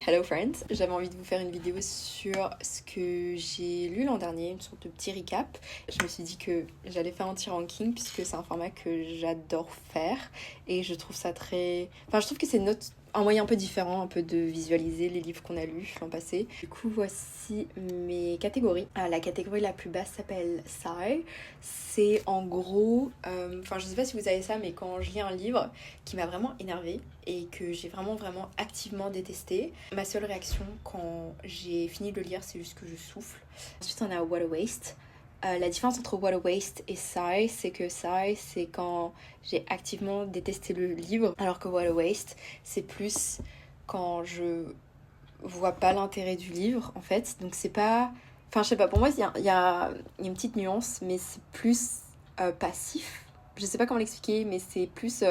Hello friends, j'avais envie de vous faire une vidéo sur ce que j'ai lu l'an dernier, une sorte de petit recap. Je me suis dit que j'allais faire un petit ranking puisque c'est un format que j'adore faire et je trouve ça très... Enfin, je trouve que c'est un moyen un peu différent, un peu de visualiser les livres qu'on a lus l'an passé. Du coup, voici mes catégories. La catégorie la plus basse s'appelle Sci. C'est en gros... Enfin, je sais pas si vous avez ça, mais quand je lis un livre qui m'a vraiment énervée et que j'ai vraiment activement détesté, ma seule réaction quand j'ai fini de le lire, c'est juste que je souffle. Ensuite, on a What a Waste. La différence entre What a Waste et Sigh, c'est que Sigh, c'est quand j'ai activement détesté le livre, alors que What a Waste, c'est plus quand je vois pas l'intérêt du livre, en fait. Donc c'est pas... Enfin, je sais pas, pour moi, il y a une petite nuance, mais c'est plus passif. Je sais pas comment l'expliquer, mais c'est plus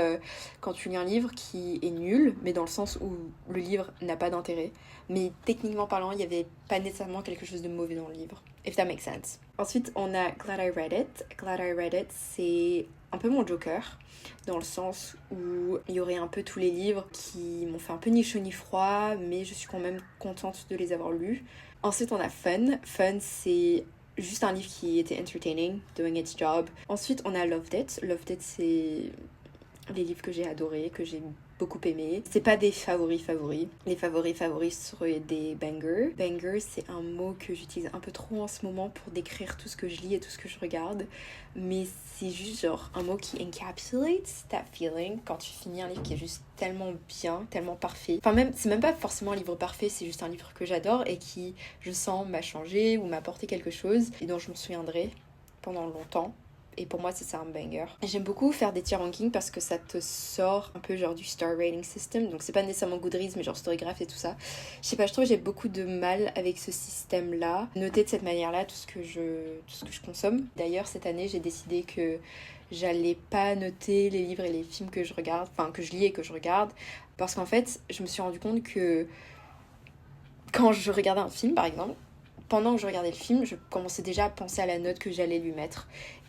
quand tu lis un livre qui est nul, mais dans le sens où le livre n'a pas d'intérêt. Mais techniquement parlant, il n'y avait pas nécessairement quelque chose de mauvais dans le livre. If that makes sense. Ensuite, on a Glad I Read It. Glad I Read It, c'est un peu mon joker, dans le sens où il y aurait un peu tous les livres qui m'ont fait un peu ni chaud ni froid, mais je suis quand même contente de les avoir lus. Ensuite, on a Fun. Fun, c'est juste un livre qui était entertaining, doing its job. Ensuite, on a Loved It. Loved It, c'est les livres que j'ai adorés, que j'ai beaucoup aimés. C'est pas des favoris. Les favoris seraient des bangers. Banger, c'est un mot que j'utilise un peu trop en ce moment pour décrire tout ce que je lis et tout ce que je regarde. Mais c'est juste genre un mot qui encapsulates that feeling quand tu finis un livre qui est juste tellement bien, tellement parfait. Enfin, c'est même pas forcément un livre parfait, c'est juste un livre que j'adore et qui, je sens, m'a changé ou m'a apporté quelque chose et dont je me souviendrai pendant longtemps. Et pour moi, c'est ça un banger. J'aime beaucoup faire des tier rankings parce que ça te sort un peu genre du star rating system. Donc c'est pas nécessairement Goodreads, mais genre Storygraph et tout ça. Je sais pas, je trouve que j'ai beaucoup de mal avec ce système-là. Noter de cette manière-là tout ce que je consomme. D'ailleurs, cette année, j'ai décidé que j'allais pas noter les livres et les films que je regarde, enfin que je lis et que je regarde. Parce qu'en fait, je me suis rendu compte que quand je regardais un film, par exemple, pendant que je regardais le film, je commençais déjà à penser à la note que j'allais lui mettre.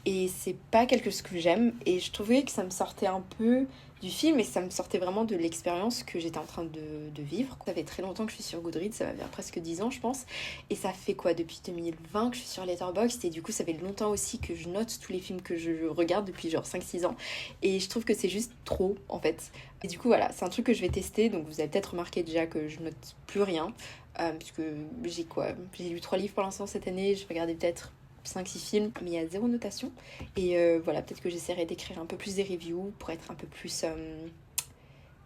Et c'est pas quelque chose que j'aime. Et je trouvais que ça me sortait un peu du film et ça me sortait vraiment de l'expérience que j'étais en train de vivre. Ça fait très longtemps que je suis sur Goodreads, ça va faire presque 10 ans je pense. Et ça fait quoi, depuis 2020 que je suis sur Letterboxd. Et du coup ça fait longtemps aussi que je note tous les films que je regarde depuis genre 5-6 ans. Et je trouve que c'est juste trop en fait. Et du coup voilà, c'est un truc que je vais tester. Donc vous avez peut-être remarqué déjà que je note plus rien. Puisque j'ai lu 3 livres pour l'instant cette année, je regardais peut-être 5-6 films, mais il y a 0 notation. Et voilà, peut-être que j'essaierai d'écrire un peu plus des reviews pour être un peu plus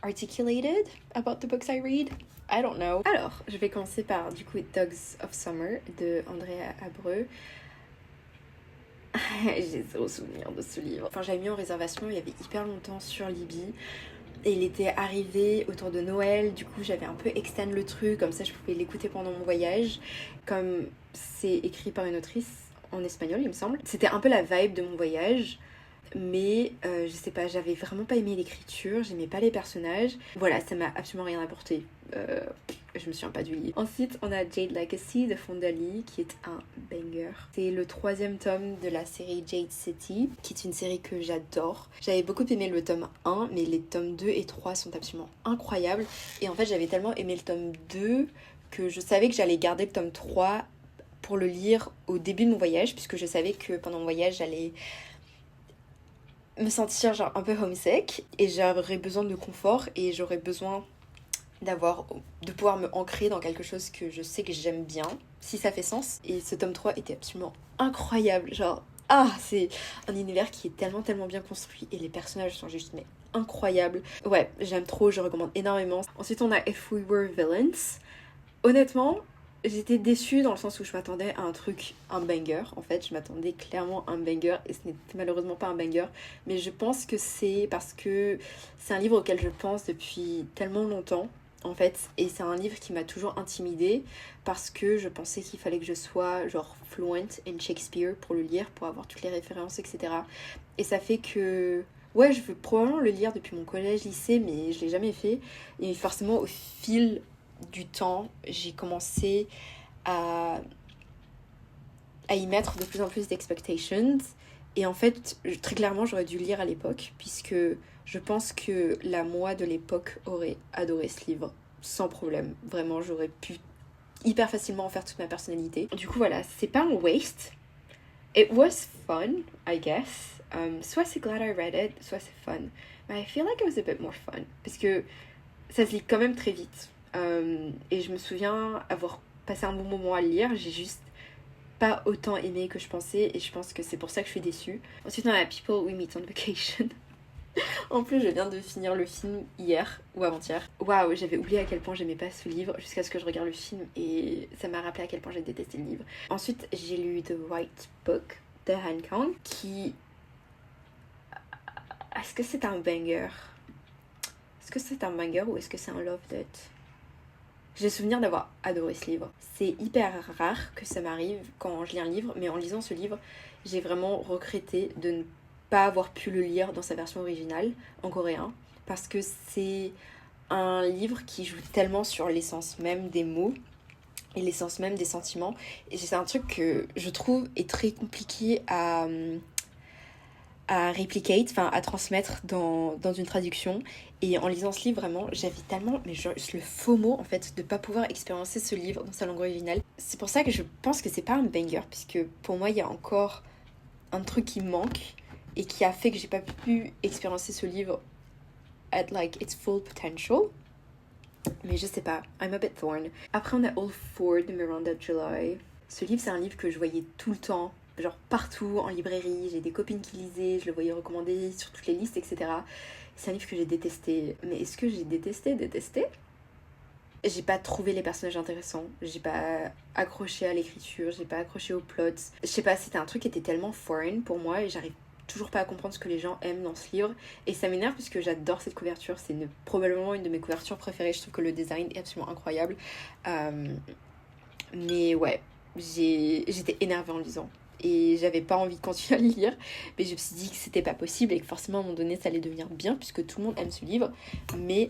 articulated about the books I read. I don't know. Alors, je vais commencer par du coup Dogs of Summer de Andrea Abreu. J'ai zéro souvenir de ce livre. Enfin, j'avais mis en réservation il y avait hyper longtemps sur Libby. Et il était arrivé autour de Noël, du coup j'avais un peu extend le truc, comme ça je pouvais l'écouter pendant mon voyage. Comme c'est écrit par une autrice en espagnol, il me semble. C'était un peu la vibe de mon voyage, mais je sais pas, j'avais vraiment pas aimé l'écriture, j'aimais pas les personnages. Voilà, ça m'a absolument rien apporté. Je me souviens pas du livre. Ensuite, on a Jade Legacy de Fonda Lee, qui est un banger. C'est le 3e tome de la série Jade City, qui est une série que j'adore. J'avais beaucoup aimé le tome 1, mais les tomes 2 et 3 sont absolument incroyables. Et en fait, j'avais tellement aimé le tome 2 que je savais que j'allais garder le tome 3 pour le lire au début de mon voyage, puisque je savais que pendant mon voyage, j'allais me sentir genre un peu homesick et j'aurais besoin de confort et j'aurais besoin de pouvoir me ancrer dans quelque chose que je sais que j'aime bien, si ça fait sens. Et ce tome 3 était absolument incroyable, genre c'est un univers qui est tellement bien construit et les personnages sont juste mais incroyables. Ouais, j'aime trop, je recommande énormément. Ensuite on a If We Were Villains. Honnêtement, j'étais déçue dans le sens où je m'attendais à un banger. En fait, je m'attendais clairement à un banger et ce n'était malheureusement pas un banger. Mais je pense que c'est parce que c'est un livre auquel je pense depuis tellement longtemps, en fait. Et c'est un livre qui m'a toujours intimidée parce que je pensais qu'il fallait que je sois genre fluent in Shakespeare pour le lire, pour avoir toutes les références, etc. Et ça fait que... Ouais, je veux probablement le lire depuis mon collège, lycée, mais je l'ai jamais fait. Et forcément, au fil du temps, j'ai commencé à y mettre de plus en plus d'expectations. Et en fait, très clairement, j'aurais dû le lire à l'époque, puisque je pense que la moi de l'époque aurait adoré ce livre. sans problème. Vraiment, j'aurais pu hyper facilement en faire toute ma personnalité. Du coup, voilà, c'est pas un waste. It was fun, I guess. Soit c'est glad I read it, soit c'est fun. But I feel like it was a bit more fun. Parce que ça se lit quand même très vite. Et je me souviens avoir passé un bon moment à le lire. J'ai juste pas autant aimé que je pensais. Et je pense que c'est pour ça que je suis déçue. Ensuite, on a People We Meet on Vacation. En plus, je viens de finir le film hier ou avant-hier. Waouh, j'avais oublié à quel point j'aimais pas ce livre jusqu'à ce que je regarde le film et ça m'a rappelé à quel point j'ai détesté le livre. Ensuite, j'ai lu The White Book de Han Kang qui... Est-ce que c'est un banger? Est-ce que c'est un banger ou est-ce que c'est un love date? J'ai le souvenir d'avoir adoré ce livre. C'est hyper rare que ça m'arrive quand je lis un livre, mais en lisant ce livre, j'ai vraiment regretté de ne pas avoir pu le lire dans sa version originale en coréen parce que c'est un livre qui joue tellement sur l'essence même des mots et l'essence même des sentiments et c'est un truc que je trouve est très compliqué à replicate, enfin à transmettre dans une traduction. Et en lisant ce livre, vraiment, j'avais tellement le FOMO en fait de pas pouvoir expérimenter ce livre dans sa langue originale. C'est pour ça que je pense que c'est pas un banger, puisque pour moi il y a encore un truc qui manque et qui a fait que j'ai pas pu expérimenter ce livre at like its full potential. Mais je sais pas, I'm a bit torn. Après on a All Four de Miranda July. Ce livre c'est un livre que je voyais tout le temps, genre partout en librairie, j'ai des copines qui lisaient, je le voyais recommandé sur toutes les listes, etc. C'est un livre que j'ai détesté. Mais est-ce que j'ai détesté? J'ai pas trouvé les personnages intéressants, j'ai pas accroché à l'écriture, j'ai pas accroché au plot. Je sais pas, c'était un truc qui était tellement foreign pour moi et j'arrive toujours pas à comprendre ce que les gens aiment dans ce livre. Et ça m'énerve parce que j'adore cette couverture, c'est probablement une de mes couvertures préférées, je trouve que le design est absolument incroyable. Mais ouais, j'étais énervée en le lisant. Et j'avais pas envie de continuer à le lire, mais je me suis dit que c'était pas possible et que forcément à un moment donné ça allait devenir bien puisque tout le monde aime ce livre. Mais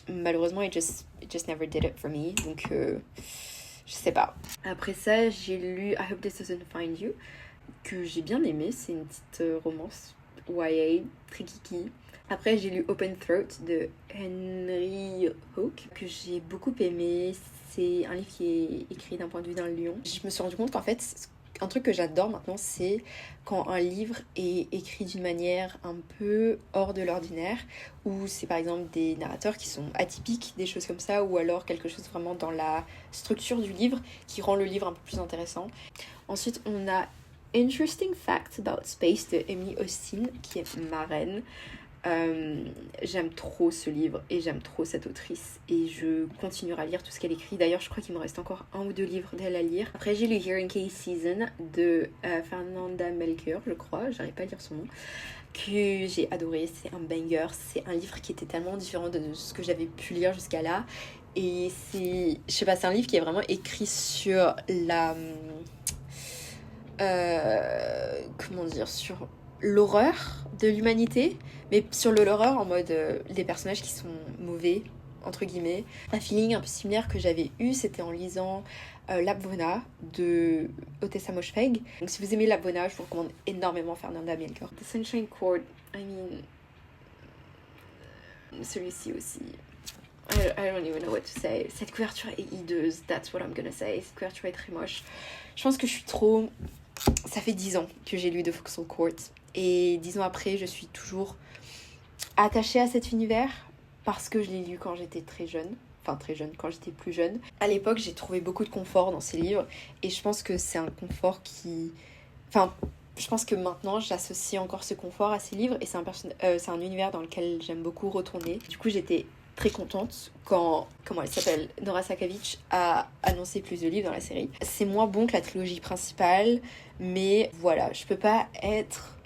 malheureusement it just never did it for me, donc je sais pas. Après ça j'ai lu I Hope This Doesn't Find You que j'ai bien aimé, c'est une petite romance YA très kiki. Après j'ai lu Open Throat de Henry Hawke que j'ai beaucoup aimé. C'est un livre qui est écrit d'un point de vue d'un lion. Je me suis rendu compte qu'en fait un truc que j'adore maintenant, c'est quand un livre est écrit d'une manière un peu hors de l'ordinaire, ou c'est par exemple des narrateurs qui sont atypiques, des choses comme ça, ou alors quelque chose vraiment dans la structure du livre qui rend le livre un peu plus intéressant. Ensuite, on a Interesting Facts About Space de Emily Austin, qui est ma reine. J'aime trop ce livre et j'aime trop cette autrice et je continuerai à lire tout ce qu'elle écrit. D'ailleurs je crois qu'il me reste encore 1 ou 2 livres d'elle à lire. Après j'ai lu Hearing Case Season de Fernanda Melchior, je crois, j'arrive pas à lire son nom, que j'ai adoré. C'est un banger, c'est un livre qui était tellement différent de ce que j'avais pu lire jusqu'à là et c'est, je sais pas, c'est un livre qui est vraiment écrit sur la comment dire, sur l'horreur de l'humanité, mais sur l'horreur en mode des personnages qui sont mauvais, entre guillemets. Un feeling un peu similaire que j'avais eu, c'était en lisant Lapvona de Otessa Moshfegh. Donc si vous aimez Lapvona, je vous recommande énormément Fernanda Melchior. The Sunshine Court, I mean... Celui-ci aussi... I don't even know what to say. Cette couverture est hideuse, that's what I'm gonna say. Cette couverture est très moche. Je pense que je suis trop... Ça fait 10 ans que j'ai lu The Foxhole Court. Et 10 ans après, je suis toujours attachée à cet univers parce que je l'ai lu quand j'étais très jeune. Enfin, très jeune, quand j'étais plus jeune. À l'époque, j'ai trouvé beaucoup de confort dans ces livres. Et je pense que c'est un confort qui... Enfin, je pense que maintenant, j'associe encore ce confort à ces livres. Et c'est un univers dans lequel j'aime beaucoup retourner. Du coup, j'étais très contente quand, comment elle s'appelle, Nora Sakavic a annoncé plus de livres dans la série. C'est moins bon que la trilogie principale, mais voilà, je peux pas être,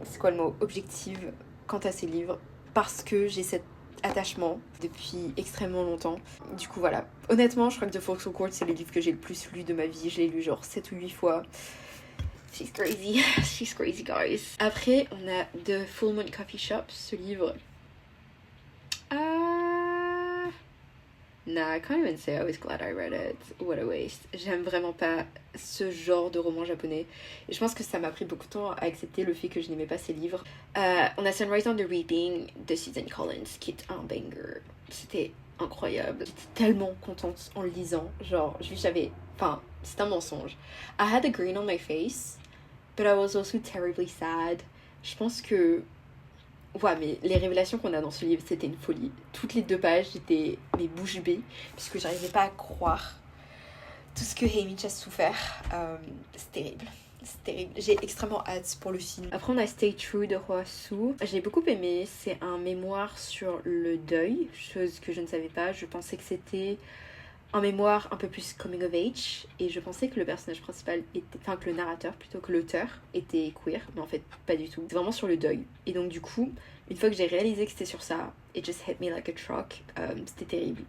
c'est quoi le mot, objective quant à ces livres, parce que j'ai cet attachement depuis extrêmement longtemps. Du coup voilà, honnêtement je crois que The Foxhole Court c'est le livre que j'ai le plus lu de ma vie, je l'ai lu genre 7 ou 8 fois. She's crazy, she's crazy guys. Après on a The Full Moon Coffee Shop, ce livre... Nah, I can't even say I was glad I read it. What a waste. J'aime vraiment pas ce genre de roman japonais. Et je pense que ça m'a pris beaucoup de temps à accepter le fait que je n'aimais pas ces livres. On a Sunrise on the Reaping de Susan Collins, qui est un banger. C'était incroyable. J'étais tellement contente en le lisant. Genre, j'avais... Enfin, c'est un mensonge. I had a grin on my face, but I was also terribly sad. Je pense que... Ouais, mais les révélations qu'on a dans ce livre, c'était une folie. Toutes les 2 pages, j'étais mes bouches bées, puisque j'arrivais pas à croire tout ce que Haymitch a souffert. C'est terrible. C'est terrible. J'ai extrêmement hâte pour le film. Après, on a Stay True de Hoasu. J'ai beaucoup aimé. C'est un mémoire sur le deuil, chose que je ne savais pas. Je pensais que c'était un mémoire un peu plus coming of age, et je pensais que le personnage principal était, enfin que le narrateur plutôt que l'auteur était queer, mais en fait pas du tout. C'est vraiment sur le deuil. Et donc du coup, une fois que j'ai réalisé que c'était sur ça, it just hit me like a truck. C'était terrible.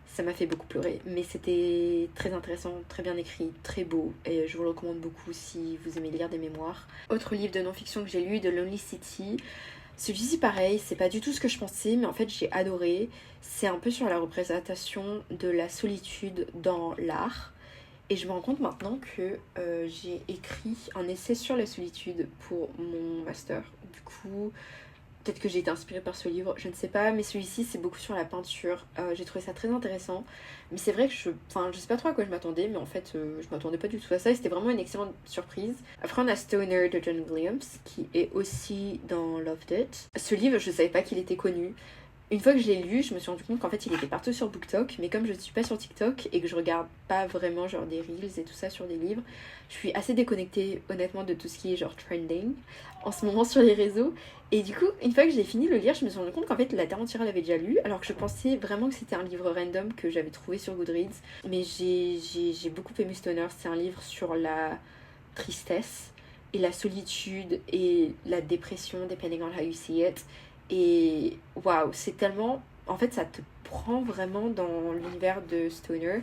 Ça m'a fait beaucoup pleurer, mais c'était très intéressant, très bien écrit, très beau, et je vous le recommande beaucoup si vous aimez lire des mémoires. Autre livre de non-fiction que j'ai lu, The Lonely City. Celui-ci pareil, c'est pas du tout ce que je pensais, mais en fait j'ai adoré. C'est un peu sur la représentation de la solitude dans l'art. Et je me rends compte maintenant que j'ai écrit un essai sur la solitude pour mon master. Du coup, peut-être que j'ai été inspirée par ce livre, je ne sais pas, mais celui-ci c'est beaucoup sur la peinture. J'ai trouvé ça très intéressant, mais c'est vrai que je sais pas trop à quoi je m'attendais, mais en fait je m'attendais pas du tout à ça et c'était vraiment une excellente surprise. Après on a Stoner de John Williams qui est aussi dans Loved It. Ce livre je savais pas qu'il était connu. Une fois que je l'ai lu, je me suis rendu compte qu'en fait il était partout sur BookTok, mais comme je ne suis pas sur TikTok et que je regarde pas vraiment genre des reels et tout ça sur des livres, je suis assez déconnectée honnêtement de tout ce qui est genre trending en ce moment sur les réseaux. Et du coup, une fois que j'ai fini de le lire, je me suis rendu compte qu'en fait la Terre entière l'avait déjà lu, alors que je pensais vraiment que c'était un livre random que j'avais trouvé sur Goodreads. Mais j'ai beaucoup aimé Stoner, c'est un livre sur la tristesse et la solitude et la dépression, depending on how you see it. Et waouh, c'est tellement... En fait, ça te prend vraiment dans l'univers de Stoner,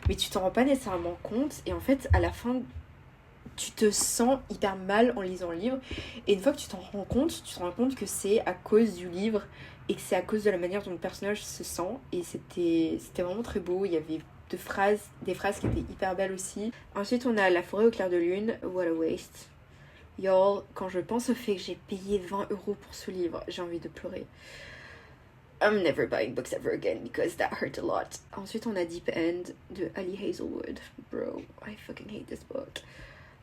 mais tu t'en rends pas nécessairement compte. Et en fait, à la fin, tu te sens hyper mal en lisant le livre. Et une fois que tu t'en rends compte, tu te rends compte que c'est à cause du livre et que c'est à cause de la manière dont le personnage se sent. Et c'était vraiment très beau. Il y avait des phrases qui étaient hyper belles aussi. Ensuite, on a La forêt au clair de lune, What a Waste. Y'all, quand je pense au fait que j'ai payé 20 € pour ce livre, j'ai envie de pleurer. I'm never buying books ever again because that hurt a lot. Ensuite, on a Deep End de Ali Hazelwood. Bro, I fucking hate this book.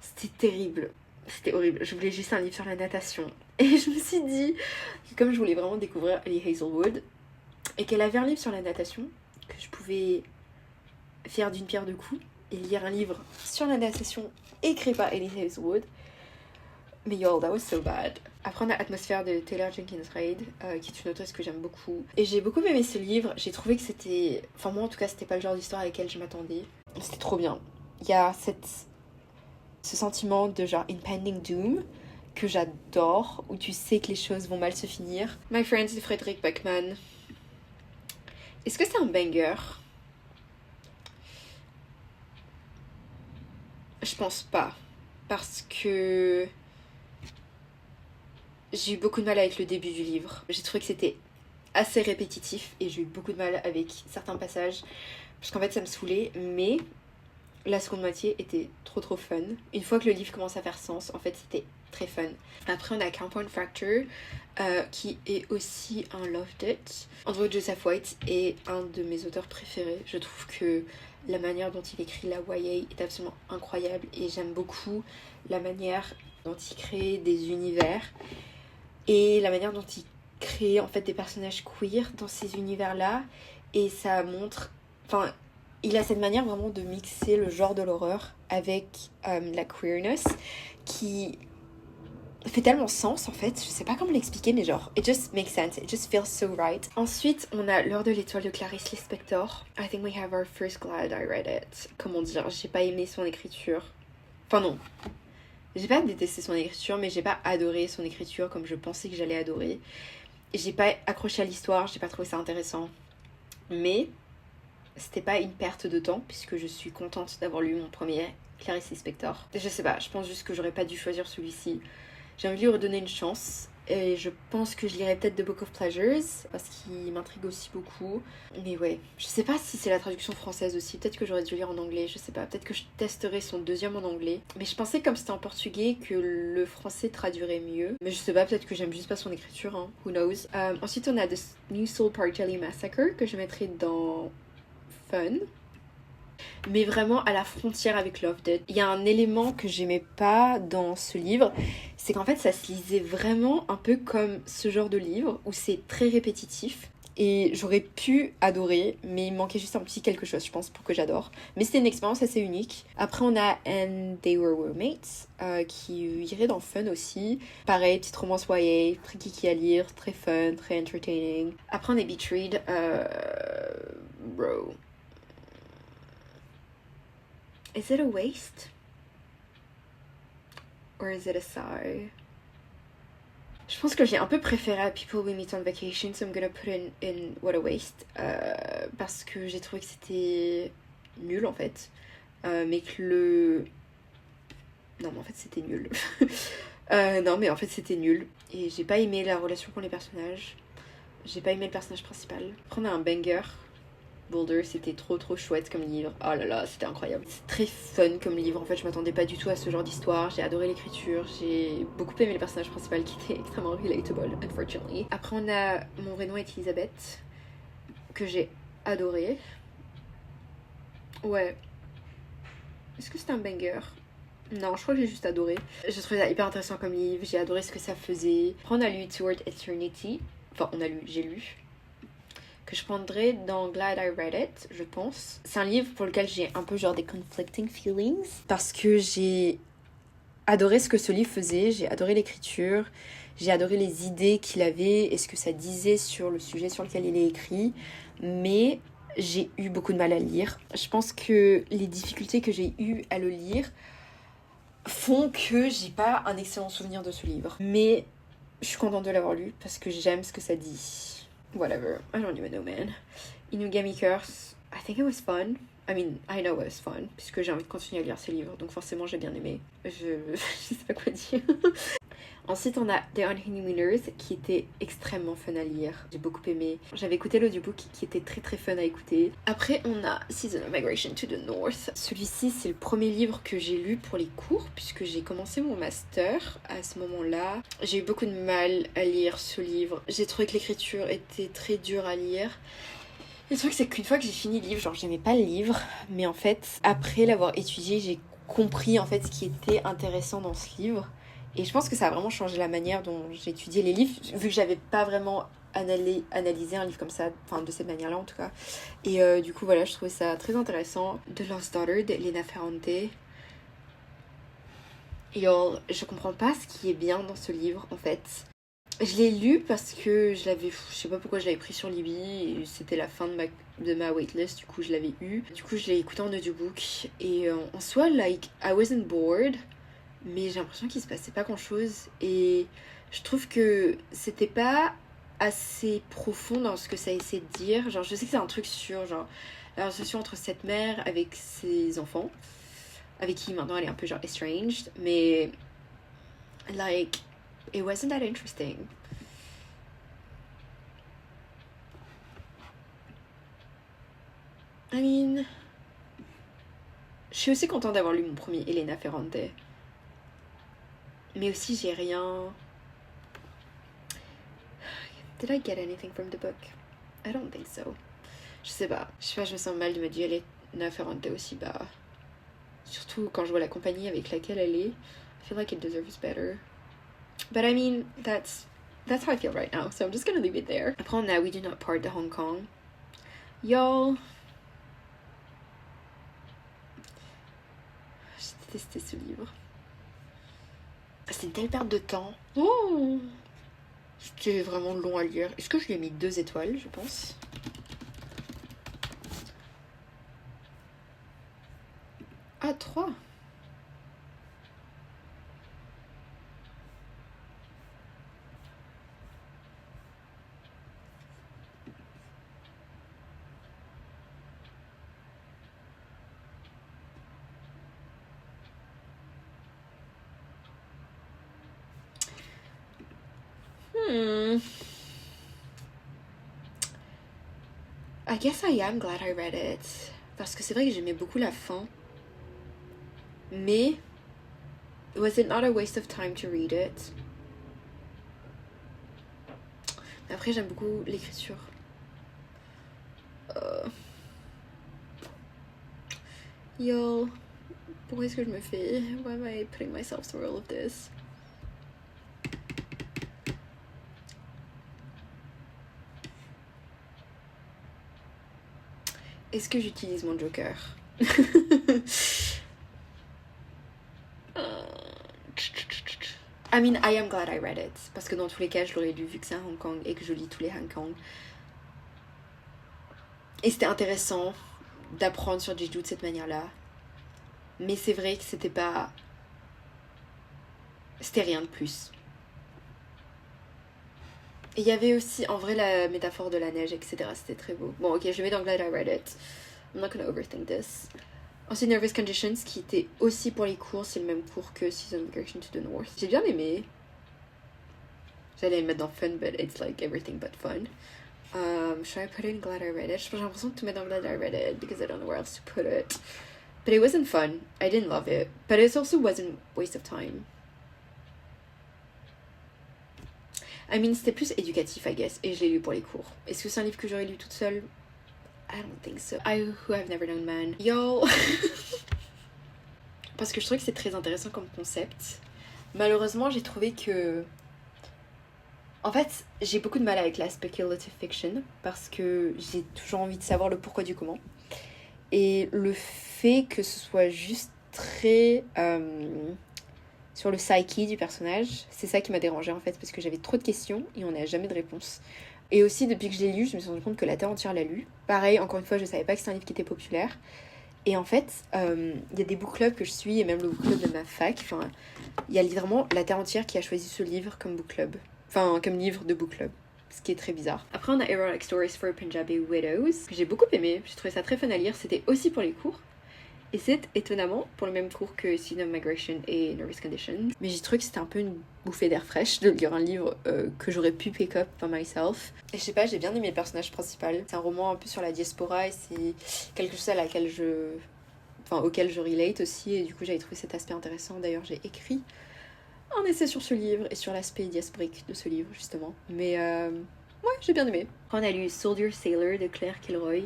C'était terrible. C'était horrible. Je voulais juste un livre sur la natation. Et je me suis dit que comme je voulais vraiment découvrir Ali Hazelwood et qu'elle avait un livre sur la natation, que je pouvais faire d'une pierre deux coups et lire un livre sur la natation écrit par Ali Hazelwood. Mais y'all, that was so bad. Après, on a Atmosphère de Taylor Jenkins Reid, qui est une autrice que j'aime beaucoup. Et j'ai beaucoup aimé ce livre. J'ai trouvé que c'était... Enfin, moi, en tout cas, c'était pas le genre d'histoire à laquelle je m'attendais. C'était trop bien. Il y a ce sentiment de genre impending doom que j'adore, où tu sais que les choses vont mal se finir. My Friends de Frederick Backman. Est-ce que c'est un banger? Je pense pas. Parce que... j'ai eu beaucoup de mal avec le début du livre. J'ai trouvé que c'était assez répétitif et j'ai eu beaucoup de mal avec certains passages parce qu'en fait ça me saoulait, mais la seconde moitié était trop fun. Une fois que le livre commence à faire sens, en fait c'était très fun. Après on a Compound Fracture qui est aussi un Loved It. Andrew Joseph White est un de mes auteurs préférés. Je trouve que la manière dont il écrit la YA est absolument incroyable et j'aime beaucoup la manière dont il crée des univers et la manière dont il crée en fait des personnages queer dans ces univers-là. Et ça montre... Enfin, il a cette manière vraiment de mixer le genre de l'horreur avec la queerness qui fait tellement sens en fait. Je sais pas comment l'expliquer, mais genre, it just makes sense. It just feels so right. Ensuite, on a L'heure de l'étoile de Clarice Lispector. I think we have our first glad I read it. Comment dire, j'ai pas aimé son écriture. Enfin non. J'ai pas détesté son écriture, mais j'ai pas adoré son écriture comme je pensais que j'allais adorer. Et j'ai pas accroché à l'histoire, j'ai pas trouvé ça intéressant. Mais c'était pas une perte de temps, puisque je suis contente d'avoir lu mon premier Clarice Lispector. Je sais pas, je pense juste que j'aurais pas dû choisir celui-ci. J'ai envie de lui redonner une chance, Et je pense que je lirai peut-être The Book of Pleasures parce qu'il m'intrigue aussi beaucoup. Mais ouais, je sais pas si c'est la traduction française aussi. Peut-être que j'aurais dû lire en anglais, je sais pas. Peut-être que je testerai son deuxième en anglais. Mais je pensais comme c'était en portugais que le français traduirait mieux. Mais je sais pas, peut-être que j'aime juste pas son écriture, hein. Who knows. Ensuite on a The New Soul Park Jelly Massacre que je mettrai dans Fun. Mais vraiment à la frontière avec Love Dead. Il y a un élément que j'aimais pas dans ce livre, c'est qu'en fait ça se lisait vraiment un peu comme ce genre de livre où c'est très répétitif. Et j'aurais pu adorer, mais il me manquait juste un petit quelque chose, je pense, pour que j'adore. Mais c'était une expérience assez unique. Après, on a And They Were Roommates, qui irait dans Fun aussi. Pareil, petite romance YA, très kiki à lire, très fun, très entertaining. Après, on a Betrayed, bro. Is it a waste? Or is it a sigh? Je pense que j'ai un peu préféré à People We Meet on Vacation, so I'm gonna put in What a Waste. Parce que j'ai trouvé que c'était nul en fait. Mais que le... Non mais en fait c'était nul. Non mais en fait c'était nul. Et j'ai pas aimé la relation pour les personnages. J'ai pas aimé le personnage principal. Après on a un banger. Boulder, c'était trop chouette comme livre. Oh là là, c'était incroyable. C'est très fun comme livre. En fait, je m'attendais pas du tout à ce genre d'histoire. J'ai adoré l'écriture. J'ai beaucoup aimé le personnage principal qui était extrêmement relatable, unfortunately. Après, on a Mon vrai nom est Elisabeth, que j'ai adoré. Ouais. Est-ce que c'est un banger? Non, je crois que j'ai juste adoré. J'ai trouvé ça hyper intéressant comme livre. J'ai adoré ce que ça faisait. Après, on a lu Toward Eternity. Enfin, j'ai lu. Que je prendrais dans Glad I Read It, je pense. C'est un livre pour lequel j'ai un peu genre des conflicting feelings. Parce que j'ai adoré ce que ce livre faisait, j'ai adoré l'écriture, j'ai adoré les idées qu'il avait et ce que ça disait sur le sujet sur lequel il est écrit. Mais j'ai eu beaucoup de mal à le lire. Je pense que les difficultés que j'ai eues à le lire font que j'ai pas un excellent souvenir de ce livre. Mais je suis contente de l'avoir lu parce que j'aime ce que ça dit. Whatever, I don't even know, man. Inugami Curse, I think it was fun. I mean, I know it was fun, puisque j'ai envie de continuer à lire ces livres, donc forcément j'ai bien aimé. Je sais pas quoi dire. Ensuite, on a The Unhoneymooners qui était extrêmement fun à lire. J'ai beaucoup aimé. J'avais écouté l'audiobook qui était très fun à écouter. Après, on a Season of Migration to the North. Celui-ci, c'est le premier livre que j'ai lu pour les cours puisque j'ai commencé mon master à ce moment-là. J'ai eu beaucoup de mal à lire ce livre. J'ai trouvé que l'écriture était très dure à lire. Le truc, c'est qu'une fois que j'ai fini le livre, genre j'aimais pas le livre, mais en fait, après l'avoir étudié, j'ai compris en fait ce qui était intéressant dans ce livre. Et je pense que ça a vraiment changé la manière dont j'étudiais les livres, vu que j'avais pas vraiment analysé un livre comme ça, enfin de cette manière-là en tout cas. Et du coup, voilà, je trouvais ça très intéressant. The Lost Daughter d'Elena Ferrante. Y'all, je comprends pas ce qui est bien dans ce livre en fait. Je l'ai lu parce que je sais pas pourquoi je l'avais pris sur Libby et c'était la fin de ma waitlist, du coup je l'avais eu. Du coup je l'ai écouté en audiobook et en soi, like, I wasn't bored, mais j'ai l'impression qu'il se passait pas grand chose et je trouve que c'était pas assez profond dans ce que ça essaie de dire. Genre, je sais que c'est un truc sur genre la relation entre cette mère avec ses enfants, avec qui maintenant elle est un peu genre estranged, mais like, it wasn't that interesting. I mean, je suis aussi contente d'avoir lu mon premier Elena Ferrante. Mais aussi, j'ai rien... Did I get anything from the book? I don't think so. Je sais pas, je me sens mal de me dire Elena Ferrante aussi bas. Surtout quand je vois la compagnie avec laquelle elle est. I feel like it deserves better. But I mean, that's how I feel right now, so I'm just gonna leave it there. Après, on a We Do Not Part de Hong Kong. Y'all... J'ai détesté ce livre. C'est une telle perte de temps. Oh, c'était vraiment long à lire. Est-ce que je lui ai mis 2 étoiles, je pense? Ah, 3. I guess I am glad I read it. Parce que c'est vrai que j'aimais beaucoup la fin. Mais was it not a waste of time to read it? Après j'aime beaucoup l'écriture. Yo, pourquoi est-ce que je me fais? Why am I putting myself through all of this? Est-ce que j'utilise mon Joker? I mean, I am glad I read it. Parce que dans tous les cas, je l'aurais lu vu que c'est à Hong Kong et que je lis tous les Hong Kong. Et c'était intéressant d'apprendre sur Jeju de cette manière-là. Mais c'est vrai que c'était pas... C'était rien de plus. Et il y avait aussi, en vrai, la métaphore de la neige, etc. C'était très beau. Bon, ok, je mets dans Glad I Read It. I'm not gonna overthink this. Ensuite, Nervous Conditions, qui était aussi pour les cours. C'est le même cours que Season of Migration to the North. J'ai bien aimé. J'allais le mettre dans Fun, but it's like everything but fun. Should I put it in Glad I Read It? J'ai l'impression de tout mettre dans Glad I Read It because I don't know where else to put it. But it wasn't fun. I didn't love it. But it also wasn't a waste of time. I mean, c'était plus éducatif, I guess. Et je l'ai lu pour les cours. Est-ce que c'est un livre que j'aurais lu toute seule? I don't think so. I Who Have Never Known Man. Yo. Parce que je trouve que c'est très intéressant comme concept. Malheureusement, j'ai trouvé que... En fait, j'ai beaucoup de mal avec la speculative fiction. Parce que j'ai toujours envie de savoir le pourquoi du comment. Et le fait que ce soit juste très... sur le psyche du personnage, c'est ça qui m'a dérangée en fait, parce que j'avais trop de questions et on n'a jamais de réponse. Et aussi, depuis que je l'ai lu, je me suis rendu compte que la Terre entière l'a lu. Pareil, encore une fois, je savais pas que c'était un livre qui était populaire. Et en fait, y a des book clubs que je suis, et même le book club de ma fac, enfin, il y a littéralement la Terre entière qui a choisi ce livre comme book club. Enfin, comme livre de book club. Ce qui est très bizarre. Après, on a Erotic Stories for Punjabi Widows, que j'ai beaucoup aimé. J'ai trouvé ça très fun à lire. C'était aussi pour les cours. Et c'est étonnamment pour le même cours que Season of Migration et Nervous Conditions. Mais j'ai trouvé que c'était un peu une bouffée d'air fraîche de lire un livre que j'aurais pu pick up by myself. Et je sais pas, j'ai bien aimé le personnage principal. C'est un roman un peu sur la diaspora et c'est quelque chose auquel je relate aussi. Et du coup, j'avais trouvé cet aspect intéressant. D'ailleurs, j'ai écrit un essai sur ce livre et sur l'aspect diasporique de ce livre, justement. Mais ouais, j'ai bien aimé. On a lu Soldier Sailor de Claire Kilroy.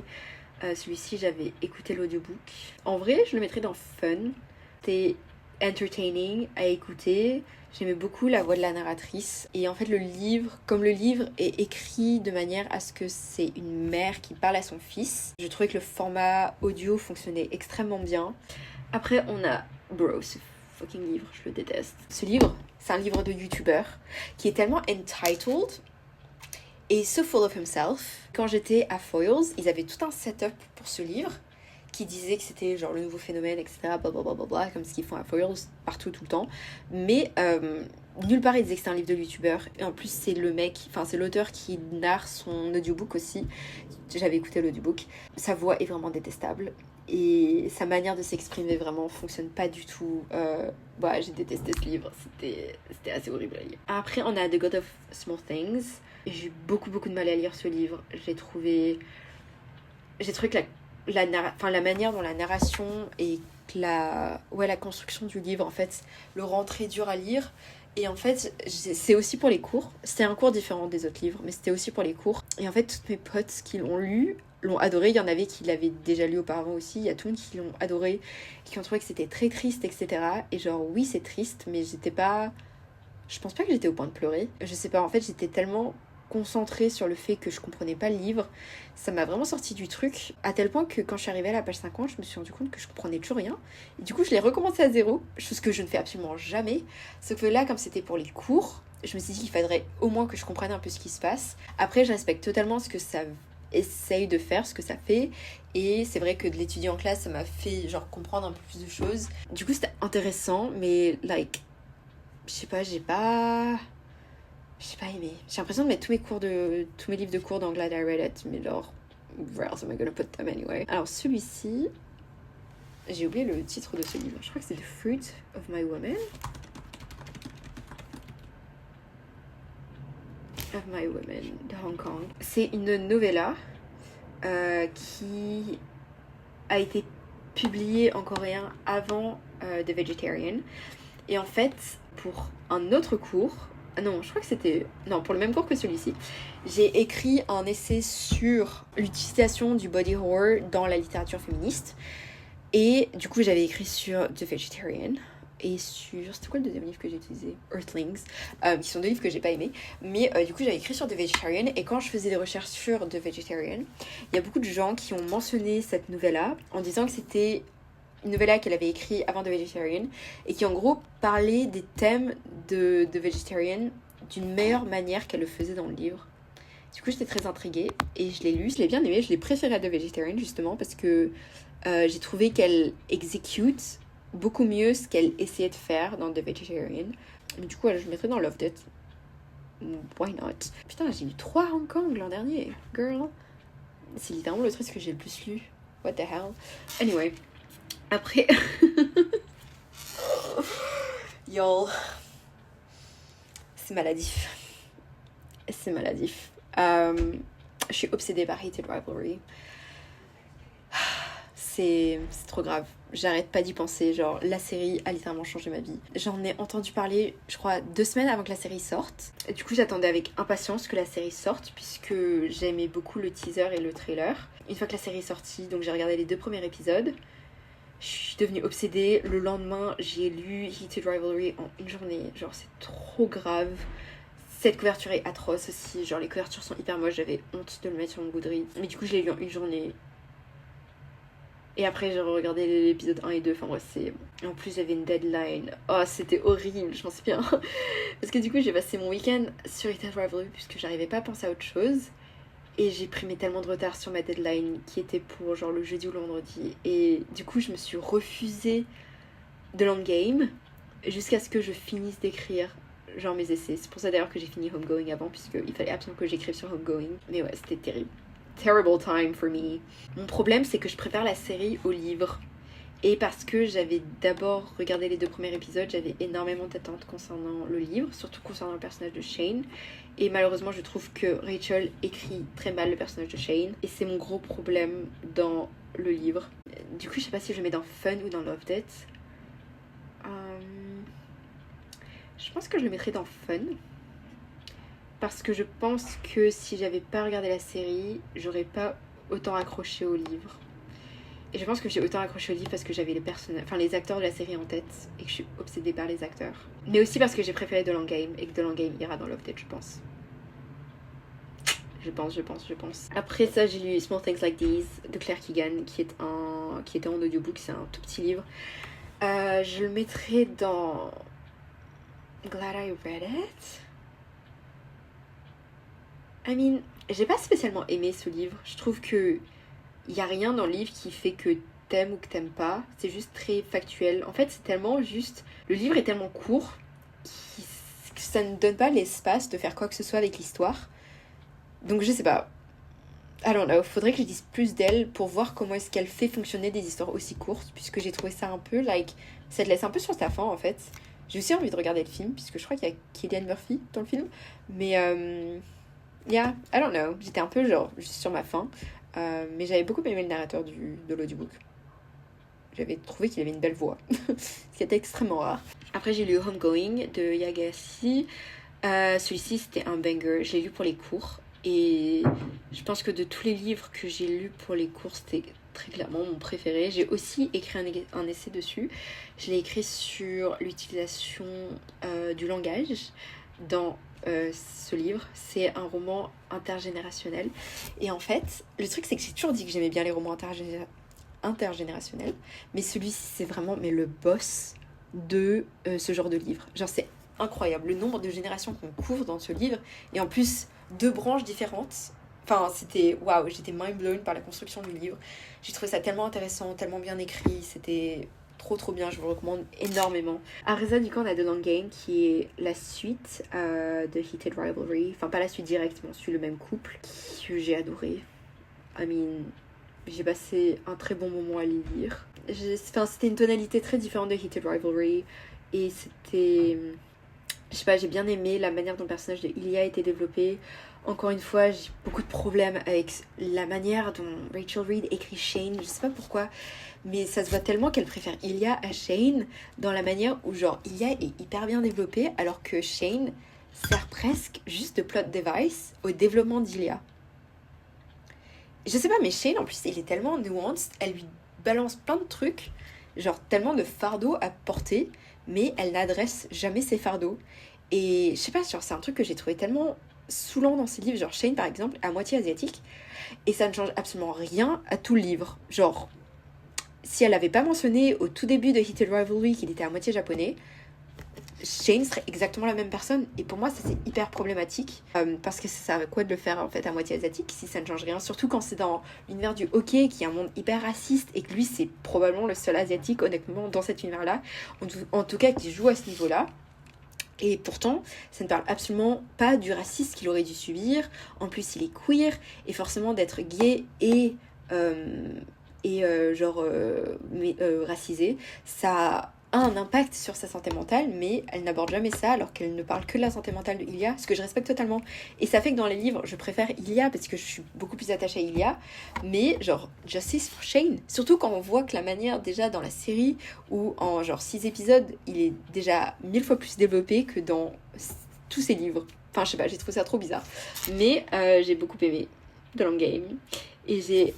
Celui-ci, j'avais écouté l'audiobook. En vrai, je le mettrais dans Fun. C'était entertaining à écouter. J'aimais beaucoup la voix de la narratrice. Et en fait, le livre est écrit de manière à ce que c'est une mère qui parle à son fils. Je trouvais que le format audio fonctionnait extrêmement bien. Après, on a Bro, ce fucking livre, je le déteste. Ce livre, c'est un livre de youtubeur qui est tellement entitled et so full of himself. Quand j'étais à Foyles, ils avaient tout un setup pour ce livre qui disait que c'était genre le nouveau phénomène, etc. Blablabla, comme ce qu'ils font à Foyles, partout, tout le temps. Mais nulle part ils disaient que c'était un livre de youtubeur. Et en plus, c'est l'auteur qui narre son audiobook aussi. J'avais écouté l'audiobook. Sa voix est vraiment détestable. Et sa manière de s'exprimer vraiment fonctionne pas du tout. J'ai détesté ce livre. C'était assez horrible à lire. Après, on a The God of Small Things. J'ai eu beaucoup de mal à lire ce livre. J'ai trouvé que la manière dont la narration et la construction du livre, en fait, le rend très dur à lire. Et en fait, c'est aussi pour les cours. C'était un cours différent des autres livres, mais c'était aussi pour les cours. Et en fait, toutes mes potes qui l'ont lu l'ont adoré. Il y en avait qui l'avaient déjà lu auparavant aussi. Il y a tout le monde qui l'ont adoré, qui ont trouvé que c'était très triste, etc. Et genre, oui, c'est triste, mais je pense pas que j'étais au point de pleurer. Je sais pas, en fait, j'étais tellement concentrée sur le fait que je comprenais pas le livre, ça m'a vraiment sorti du truc, à tel point que quand je suis arrivée à la page 50, je me suis rendu compte que je comprenais toujours rien, et du coup je l'ai recommencé à zéro, chose que je ne fais absolument jamais, sauf que là, comme c'était pour les cours, je me suis dit qu'il faudrait au moins que je comprenne un peu ce qui se passe. Après, je respecte totalement ce que ça essaye de faire, ce que ça fait, et c'est vrai que de l'étudier en classe, ça m'a fait genre comprendre un peu plus de choses. Du coup, c'était intéressant, mais je sais pas, j'ai pas aimé. J'ai l'impression de mettre tous mes livres de cours dans Glad I Read It, mais genre, where else am I gonna put them anyway? Alors celui-ci, j'ai oublié le titre de ce livre. Je crois que c'est The Fruit of My Woman. Of My Woman de Hong Kong. C'est une novella qui a été publié en coréen avant The Vegetarian. Et en fait, pour un autre cours, non, je crois que c'était... Non, pour le même cours que celui-ci, j'ai écrit un essai sur l'utilisation du body horror dans la littérature féministe. Et du coup, j'avais écrit sur The Vegetarian et sur... C'était quoi le deuxième livre que j'ai utilisé? Earthlings, qui sont 2 livres que j'ai pas aimés. Mais du coup, j'avais écrit sur The Vegetarian et quand je faisais des recherches sur The Vegetarian, il y a beaucoup de gens qui ont mentionné cette novella en disant que c'était une novella qu'elle avait écrite avant The Vegetarian et qui en gros parlait des thèmes de The Vegetarian d'une meilleure manière qu'elle le faisait dans le livre. Du coup, j'étais très intriguée et je l'ai lu, je l'ai bien aimé, je l'ai préféré à The Vegetarian justement parce que j'ai trouvé qu'elle exécute beaucoup mieux ce qu'elle essayait de faire dans The Vegetarian. Mais du coup, je le mettrais dans Loved It. Why not? Putain, j'ai lu 3 Hong Kong l'an dernier, girl. C'est littéralement le truc que j'ai le plus lu. What the hell? Anyway, après... Y'all... C'est maladif. C'est maladif. Je suis obsédée par Hated Rivalry. C'est trop grave. J'arrête pas d'y penser. Genre, la série a littéralement changé ma vie. J'en ai entendu parler, je crois, 2 semaines avant que la série sorte. Et du coup, j'attendais avec impatience que la série sorte, puisque j'aimais beaucoup le teaser et le trailer. Une fois que la série est sortie, donc j'ai regardé les 2 premiers épisodes. Je suis devenue obsédée. Le lendemain, j'ai lu Heated Rivalry en une journée. Genre, c'est trop grave. Cette couverture est atroce aussi. Genre, les couvertures sont hyper moches. J'avais honte de le mettre sur mon Goodreads. Mais du coup, je l'ai lu en une journée. Et après, j'ai regardé l'épisode 1 et 2. Enfin, bref, c'est... En plus, j'avais une deadline. Oh, c'était horrible, je m'en souviens. Parce que du coup, j'ai passé mon week-end sur Heated Rivalry puisque j'arrivais pas à penser à autre chose. Et j'ai pris tellement de retard sur ma deadline qui était pour genre le jeudi ou le vendredi. Et du coup, je me suis refusée de l'endgame jusqu'à ce que je finisse d'écrire genre mes essais. C'est pour ça d'ailleurs que j'ai fini Homegoing avant, puisqu'il fallait absolument que j'écrive sur Homegoing. Mais ouais, c'était terrible. Terrible time for me. Mon problème, c'est que je préfère la série au livre. Et parce que j'avais d'abord regardé les 2 premiers épisodes, j'avais énormément d'attentes concernant le livre, surtout concernant le personnage de Shane. Et malheureusement, je trouve que Rachel écrit très mal le personnage de Shane. Et c'est mon gros problème dans le livre. Du coup, je sais pas si je le mets dans Fun ou dans Loved It. Je pense que je le mettrais dans Fun. Parce que je pense que si j'avais pas regardé la série, j'aurais pas autant accroché au livre. Et je pense que j'ai autant accroché au livre parce que j'avais les acteurs de la série en tête et que je suis obsédée par les acteurs. Mais aussi parce que j'ai préféré The Long Game et que The Long Game ira dans Loved It, je pense. Je pense. Après ça, j'ai lu Small Things Like These de Claire Keegan qui était en audiobook, c'est un tout petit livre. Je le mettrai dans Glad I Read It. I mean, j'ai pas spécialement aimé ce livre. Je trouve que il y a rien dans le livre qui fait que t'aimes ou que t'aimes pas. C'est juste très factuel. En fait, c'est tellement juste... Le livre est tellement court que ça ne donne pas l'espace de faire quoi que ce soit avec l'histoire. Donc je sais pas. I don't know. Faudrait que je dise plus d'elle pour voir comment est-ce qu'elle fait fonctionner des histoires aussi courtes. Puisque j'ai trouvé ça un peu ça te laisse un peu sur ta faim en fait. J'ai aussi envie de regarder le film. Puisque je crois qu'il y a Cillian Murphy dans le film. Mais yeah, I don't know. J'étais un peu genre juste sur ma faim. Mais j'avais beaucoup aimé le narrateur de l'audiobook. J'avais trouvé qu'il avait une belle voix, ce qui était extrêmement rare. Après, j'ai lu Homegoing de Yagasi. Celui-ci, c'était un banger. Je l'ai lu pour les cours. Et je pense que de tous les livres que j'ai lus pour les cours, c'était très clairement mon préféré. J'ai aussi écrit un essai dessus. Je l'ai écrit sur l'utilisation du langage dans ce livre. C'est un roman intergénérationnel. Et en fait, le truc, c'est que j'ai toujours dit que j'aimais bien les romans intergénérationnels. Mais celui-ci, c'est vraiment le boss de ce genre de livre. Genre, c'est incroyable le nombre de générations qu'on couvre dans ce livre. Et en plus, 2 branches différentes. Enfin, c'était... Waouh, j'étais mind blown par la construction du livre. J'ai trouvé ça tellement intéressant, tellement bien écrit. C'était trop bien, je vous le recommande énormément. Après ça, du coup, on a The Long Game qui est la suite de Heated Rivalry. Enfin, pas la suite directe, mais on suit le même couple que j'ai adoré. I mean, j'ai passé un très bon moment à les lire. C'était une tonalité très différente de Heated Rivalry. Et c'était Je sais pas, j'ai bien aimé la manière dont le personnage de Ilia a été développé. Encore une fois, j'ai beaucoup de problèmes avec la manière dont Rachel Reed écrit Shane. Je sais pas pourquoi, mais ça se voit tellement qu'elle préfère Ilia à Shane dans la manière où genre Ilia est hyper bien développée alors que Shane sert presque juste de plot device au développement d'Ilia. Je sais pas, mais Shane en plus il est tellement nuanced, elle lui balance plein de trucs, genre tellement de fardeaux à porter, mais elle n'adresse jamais ses fardeaux. Et je sais pas, genre c'est un truc que j'ai trouvé tellement saoulant dans ses livres, genre Shane par exemple, à moitié asiatique, et ça ne change absolument rien à tout le livre. Genre, si elle avait pas mentionné au tout début de Heated Rivalry qu'il était à moitié japonais, Shane serait exactement la même personne. Et pour moi, ça c'est hyper problématique. Parce que ça sert à quoi de le faire en fait à moitié asiatique si ça ne change rien. Surtout quand c'est dans l'univers du hockey, qui est un monde hyper raciste et que lui c'est probablement le seul asiatique honnêtement dans cet univers-là. En tout cas qui joue à ce niveau-là. Et pourtant, ça ne parle absolument pas du racisme qu'il aurait dû subir. En plus, il est queer. Et forcément d'être gay et racisé, ça a un impact sur sa santé mentale, mais elle n'aborde jamais ça alors qu'elle ne parle que de la santé mentale de Ilia, ce que je respecte totalement. Et ça fait que dans les livres, je préfère Ilia parce que je suis beaucoup plus attachée à Ilia, mais genre Justice for Shane. Surtout quand on voit que la manière déjà dans la série, où en genre 6 épisodes, il est déjà 1000 fois plus développé que dans tous ses livres. Enfin je sais pas, j'ai trouvé ça trop bizarre. Mais j'ai beaucoup aimé The Long Game. Et j'ai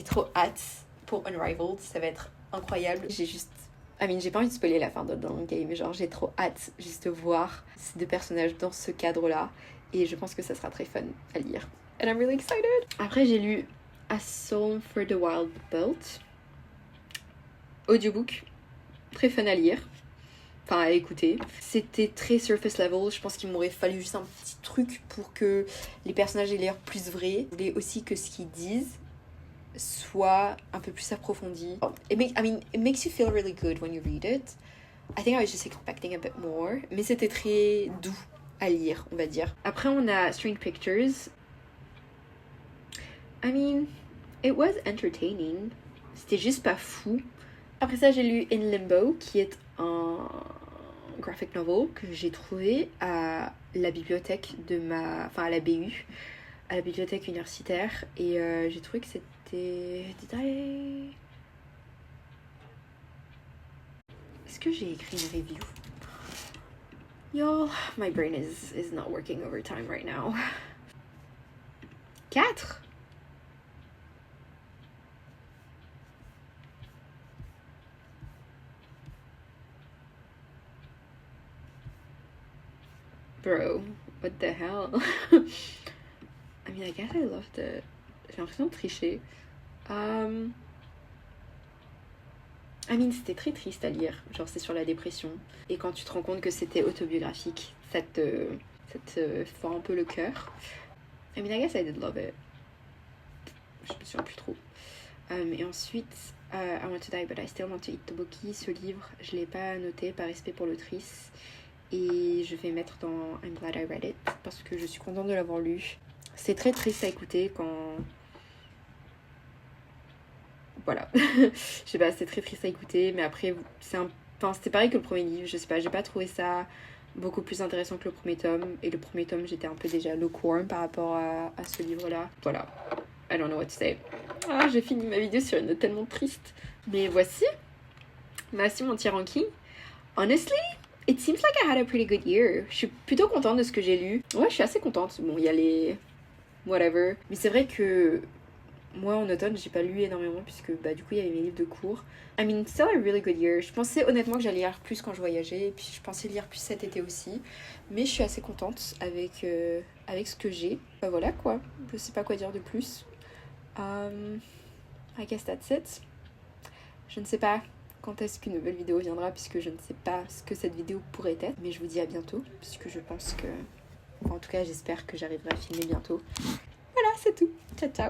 trop hâte pour Unrivaled, ça va être incroyable. J'ai pas envie de spoiler la fin de The Long Game, mais genre j'ai trop hâte juste de voir ces deux personnages dans ce cadre-là. Et je pense que ça sera très fun à lire. And I'm really excited! Après j'ai lu A Song for the Wild Belt. Audiobook. Très fun à lire. Enfin à écouter. C'était très surface level. Je pense qu'il m'aurait fallu juste un petit truc pour que les personnages aient l'air plus vrais. Je voulais aussi que ce qu'ils disent soit un peu plus approfondi. It makes you feel really good when you read it. I think I was just expecting a bit more. Mais c'était très doux à lire, on va dire. Après, on a Strange Pictures. It was entertaining. C'était juste pas fou. Après ça, j'ai lu In Limbo, qui est un graphic novel que j'ai trouvé à la bibliothèque à la BU, à la bibliothèque universitaire. Et j'ai trouvé que c'était... Est-ce que j'ai écrit une review? Y'all, my brain is not working overtime right now. 4? Bro, what the hell? I guess I loved it. J'ai l'impression de tricher. C'était très triste à lire. Genre, c'est sur la dépression. Et quand tu te rends compte que c'était autobiographique, ça te fend un peu le cœur. I guess I did love it. Je me souviens plus trop. Et ensuite, I Want to Die But I Still Want to Eat Tteokbokki. Ce livre, je l'ai pas noté par respect pour l'autrice. Et je vais mettre dans I'm Glad I Read It parce que je suis contente de l'avoir lu. C'est très triste à écouter quand... Voilà. Je sais pas, c'est très triste à écouter, mais après, c'était pareil que le premier livre, je sais pas, j'ai pas trouvé ça beaucoup plus intéressant que le premier tome. Et le premier tome, j'étais un peu déjà lukewarm par rapport à ce livre-là. Voilà. I don't know what to say. J'ai fini ma vidéo sur une note tellement triste. Mais voici mon tier ranking. Honestly, it seems like I had a pretty good year. Je suis plutôt contente de ce que j'ai lu. Ouais, je suis assez contente. Bon, il y a les... whatever. Mais c'est vrai que moi, en automne, j'ai pas lu énormément puisque du coup, il y avait mes livres de cours. Still a really good year. Je pensais honnêtement que j'allais lire plus quand je voyageais. Et puis, je pensais lire plus cet été aussi. Mais je suis assez contente avec ce que j'ai. Voilà, quoi. Je sais pas quoi dire de plus. I guess that's it. Je ne sais pas quand est-ce qu'une nouvelle vidéo viendra puisque je ne sais pas ce que cette vidéo pourrait être. Mais je vous dis à bientôt puisque je pense que... en tout cas, j'espère que j'arriverai à filmer bientôt. Voilà, c'est tout. Ciao, ciao.